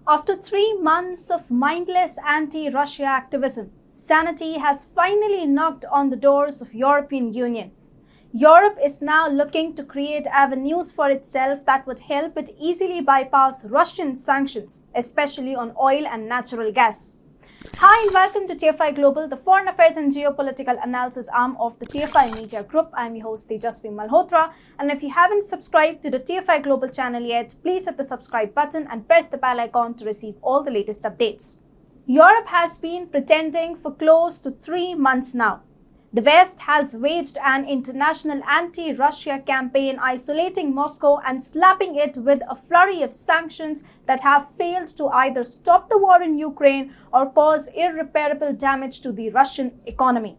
After 3 months of mindless anti-Russia activism, sanity has finally knocked on the doors of European Union. Europe is now looking to create avenues for itself that would help it easily bypass Russian sanctions, especially on oil and natural gas. Hi and welcome to TFI Global, the foreign affairs and geopolitical analysis arm of the TFI Media Group. I'm your host Tejasvi Malhotra, and if you haven't subscribed to the TFI Global channel yet, please hit the subscribe button and press the bell icon to receive all the latest updates. Europe has been pretending for close to 3 months now. The West has waged an international anti-Russia campaign, isolating Moscow and slapping it with a flurry of sanctions that have failed to either stop the war in Ukraine or cause irreparable damage to the Russian economy.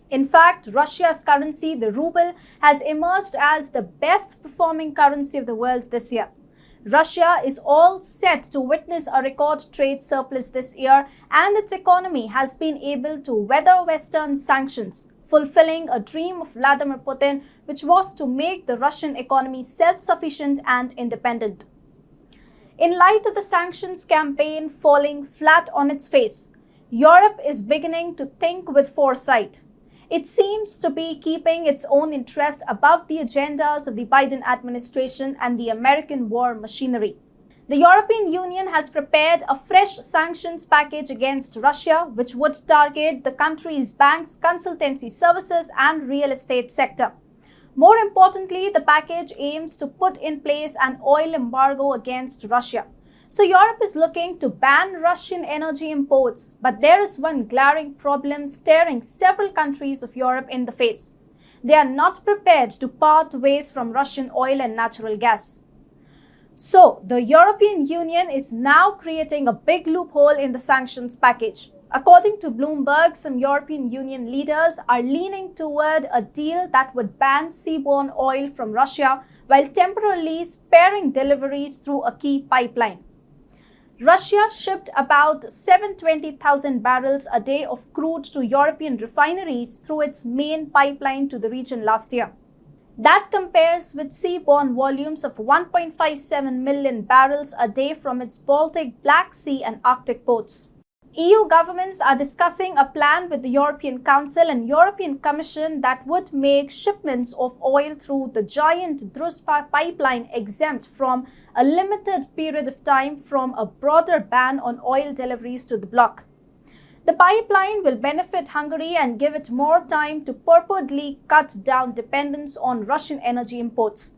In fact, Russia's currency, the ruble, has emerged as the best performing currency of the world this year. Russia is all set to witness a record trade surplus this year, and its economy has been able to weather Western sanctions, fulfilling a dream of Vladimir Putin, which was to make the Russian economy self-sufficient and independent. In light of the sanctions campaign falling flat on its face, Europe is beginning to think with foresight. It seems to be keeping its own interest above the agendas of the Biden administration and the American war machinery. The European Union has prepared a fresh sanctions package against Russia, which would target the country's banks, consultancy services, and real estate sector. More importantly, the package aims to put in place an oil embargo against Russia. So Europe is looking to ban Russian energy imports, but there is one glaring problem staring several countries of Europe in the face. They are not prepared to part ways from Russian oil and natural gas. So the European Union is now creating a big loophole in the sanctions package. According to Bloomberg, some European Union leaders are leaning toward a deal that would ban seaborne oil from Russia while temporarily sparing deliveries through a key pipeline. Russia shipped about 720,000 barrels a day of crude to European refineries through its main pipeline to the region last year. That compares with seaborne volumes of 1.57 million barrels a day from its Baltic, Black Sea and Arctic ports. EU governments are discussing a plan with the European Council and European Commission that would make shipments of oil through the giant Druzhba pipeline exempt from a limited period of time from a broader ban on oil deliveries to the bloc. The pipeline will benefit Hungary and give it more time to purportedly cut down dependence on Russian energy imports.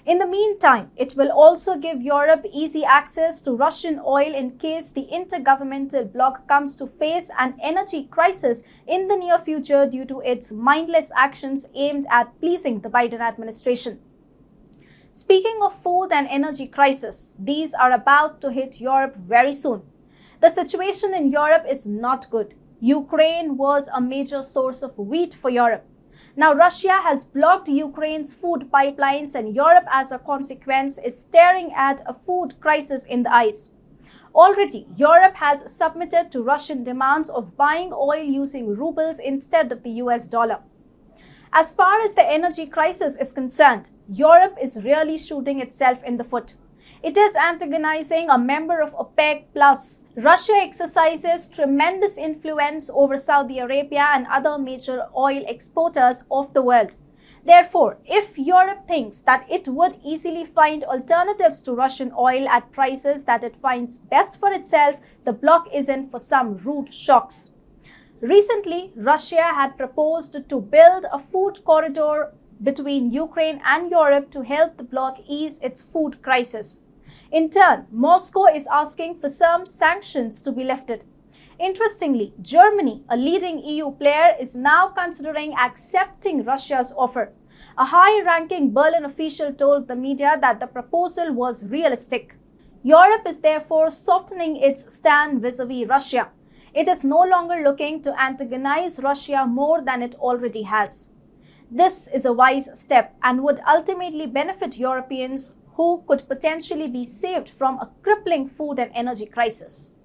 In the meantime, it will also give Europe easy access to Russian oil in case the intergovernmental bloc comes to face an energy crisis in the near future due to its mindless actions aimed at pleasing the Biden administration. Speaking of food and energy crisis, these are about to hit Europe very soon. The situation in Europe is not good. Ukraine was a major source of wheat for Europe. Now, Russia has blocked Ukraine's food pipelines, and Europe, as a consequence, is staring at a food crisis in the eyes. Already, Europe has submitted to Russian demands of buying oil using rubles instead of the US dollar. As far as the energy crisis is concerned, Europe is really shooting itself in the foot. It is antagonizing a member of OPEC+. Russia exercises tremendous influence over Saudi Arabia and other major oil exporters of the world. Therefore, if Europe thinks that it would easily find alternatives to Russian oil at prices that it finds best for itself, the bloc is in for some rude shocks. Recently, Russia had proposed to build a food corridor between Ukraine and Europe to help the bloc ease its food crisis. In turn, Moscow is asking for some sanctions to be lifted. Interestingly, Germany, a leading EU player, is now considering accepting Russia's offer. A high-ranking Berlin official told the media that the proposal was realistic. Europe is therefore softening its stand vis-à-vis Russia. It is no longer looking to antagonize Russia more than it already has. This is a wise step and would ultimately benefit Europeans who could potentially be saved from a crippling food and energy crisis.